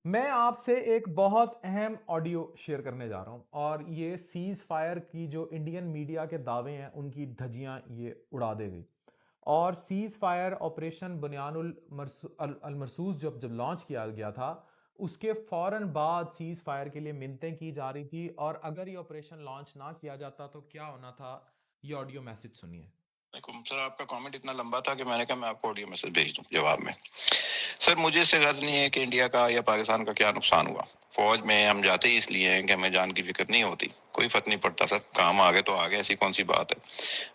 मैं आपसे एक बहुत अहम ऑडियो शेयर करने जा रहा हूं और ये सीज फायर की जो इंडियन मीडिया के दावे हैं उनकी धज्जियां ये उड़ा देगी। और सीज फायर ऑपरेशन बुनियानुल अल मरसूस जब जब लॉन्च किया गया था, उसके फौरन बाद सीज फायर के लिए मिन्नतें की जा रही थी। और अगर ये ऑपरेशन लॉन्च ना किया जाता तो क्या होना था, ये ऑडियो मैसेज सुनिए। देखो सर, आपका कमेंट इतना लंबा था कि मैंने कहा मैं आपको ऑडियो मैसेज भेज दूं जवाब में। सर, मुझे इससे गर्ज नहीं है कि इंडिया का या पाकिस्तान का क्या नुकसान हुआ। फौज में हम जाते ही इसलिए हैं कि हमें जान की फिक्र नहीं होती। कोई फर्क नहीं पड़ता सर, काम आ गए तो आ गए, ऐसी कौन सी बात है।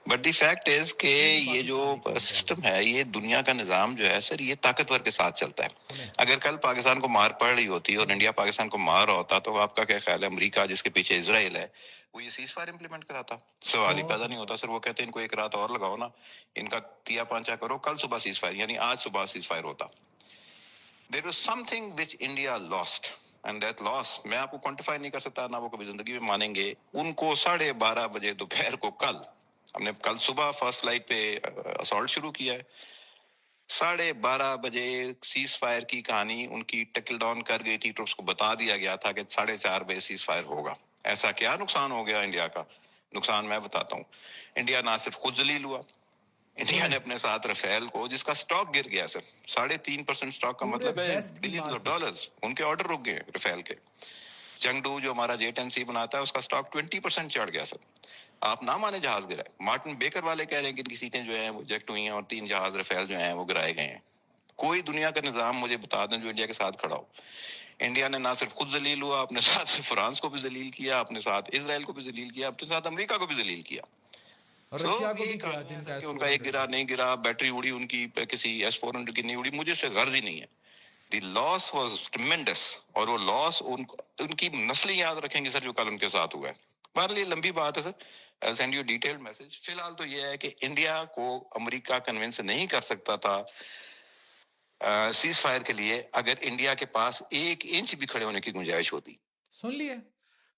बट द फैक्ट इज के ये ये जो पाकिस्तानी कौम कह रही सिस्टम है, है, ये दुनिया का निजाम जो है सर, ये ताकतवर के साथ चलता है। सुने अगर कल पाकिस्तान को मार पड़ रही होती और सुने। इंडिया पाकिस्तान को मार रहा होता, तो आपका क्या ख्याल है, अमेरिका जिसके पीछे इसराइल है, वो ये सीज फायर इंप्लीमेंट कराता? सवाल ही बहुत पैदा नहीं होता मुबारक। सर। वो कहते हैं इनको एक रात और लगाओ ना, इनका तिया पांचा करो, कल सुबह सीज फायर, यानी आज सुबह सीज फायर होता। There was something which India lost, and that loss मैं आपको क्वांटिफाई नहीं कर सकता, ना वो कभी जिंदगी में मानेंगे। उनको 12:30 बजे दोपहर को, कल हमने कल सुबह फर्स्ट फ्लाइट पे असॉल्ट शुरू किया है। 12:30 बजे सीज फायर की कहानी उनकी टकल डाउन कर गई थी, तो उसको बता दिया गया था कि 4:30 बजे सीज फायर होगा। ऐसा क्या नुकसान हो गया इंडिया का? नुकसान मैं बताता हूँ। इंडिया ना सिर्फ खुद जलील हुआ, इंडिया सुने, ने अपने साथ रफेल को, जिसका स्टॉक गिर गया सर, 3.5% स्टॉक का पूरे मतलब है वेस्ट की बिलियंस ऑफ मार्केट। डॉलर्स, उनके ऑर्डर रुक गए रफेल के। चंगडू जो हमारा J-10C बनाता है, उसका स्टॉक 20% चढ़ गया सर। आप ना माने, जहाज गिरा है। मार्टिन बेकर वाले कह रहे हैं कि इनकी सीटें जो है वो जेक्ट हुई हैं और 3 जहाज रफेल जो हैं वो गिराए गए हैं। कोई दुनिया का निजाम मुझे बता दें जो इंडिया के साथ खड़ा हो। इंडिया ने ना सिर्फ खुद जलील हुआ, अपने साथ फ्रांस को भी जलील किया, अपने साथ इसराइल को भी जलील किया, अपने साथ अमेरिका को भी जलील किया। और सो रशिया को ये भी किया, कहानी है जिनका सर एस कि फोर उनका एक हंड्रेड गिरा था। नहीं गिरा, बैटरी उड़ी उनकी किसी S-400 की नहीं उड़ी, मुझे इससे गर्ज ही नहीं है। द लॉस वाज ट्रेमेंडस, और वो लॉस उनकी नस्लें याद रखेंगे सर, जो कल उनके साथ हुआ है। बहरहाल ये लंबी बात है sir, I send you detailed message. फिलहाल तो ये है कि इंडिया को अमेरिका कन्विंस नहीं कर सकता था सीज फायर के लिए, अगर इंडिया के पास 1 इंच भी खड़े होने की गुंजाइश होती। सुन लिए।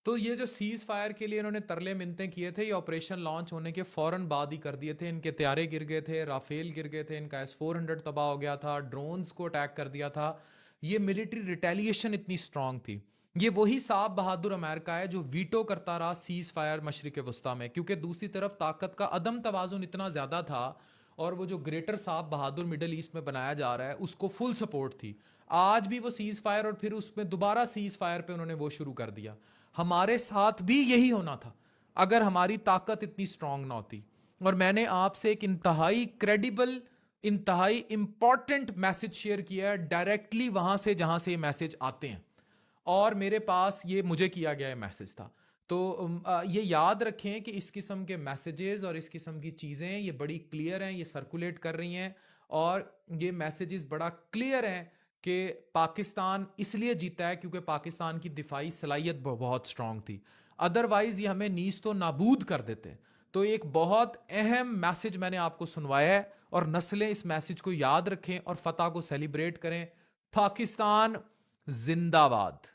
तो ये जो सीज फायर के लिए इन्होंने तरले मिन्नतें किए थे, ये ऑपरेशन लॉन्च होने के फौरन बाद ही कर दिए थे। इनके त्यारे गिर गए थे, राफेल गिर गए थे, इनका S-400 तबाह हो गया था, ड्रोन्स को अटैक कर दिया था। ये मिलिट्री रिटेलिएशन इतनी स्ट्रांग थी। ये वही साहब बहादुर अमेरिका है जो वीटो करता रहा सीज फायर मशरिक वस्ता में, क्योंकि दूसरी तरफ ताकत का अदम तवाजुन इतना ज्यादा था। और वो जो ग्रेटर साहब बहादुर मिडल ईस्ट में बनाया जा रहा है, उसको फुल सपोर्ट थी। आज भी वो सीज फायर और फिर उसमें दोबारा सीज फायर पे उन्होंने वो शुरू कर दिया। हमारे साथ भी यही होना था अगर हमारी ताकत इतनी स्ट्रांग ना होती। और मैंने आपसे एक इंतहाई क्रेडिबल, इंतहाई इंपॉर्टेंट मैसेज शेयर किया है, डायरेक्टली वहां से जहां से ये मैसेज आते हैं। और मेरे पास ये मुझे किया गया मैसेज था। तो ये याद रखें कि इस किस्म के मैसेजेस और इस किस्म की चीज़ें ये बड़ी क्लियर हैं, ये सर्कुलेट कर रही हैं। और ये मैसेजेस बड़ा क्लियर हैं कि पाकिस्तान इसलिए जीता है क्योंकि पाकिस्तान की दिफाई सलाहियत बहुत स्ट्रांग थी। अदरवाइज ये हमें नीस तो नाबूद कर देते। तो एक बहुत अहम मैसेज मैंने आपको सुनवाया है, और नस्लें इस मैसेज को याद रखें और फतह को सेलिब्रेट करें। पाकिस्तान जिंदाबाद।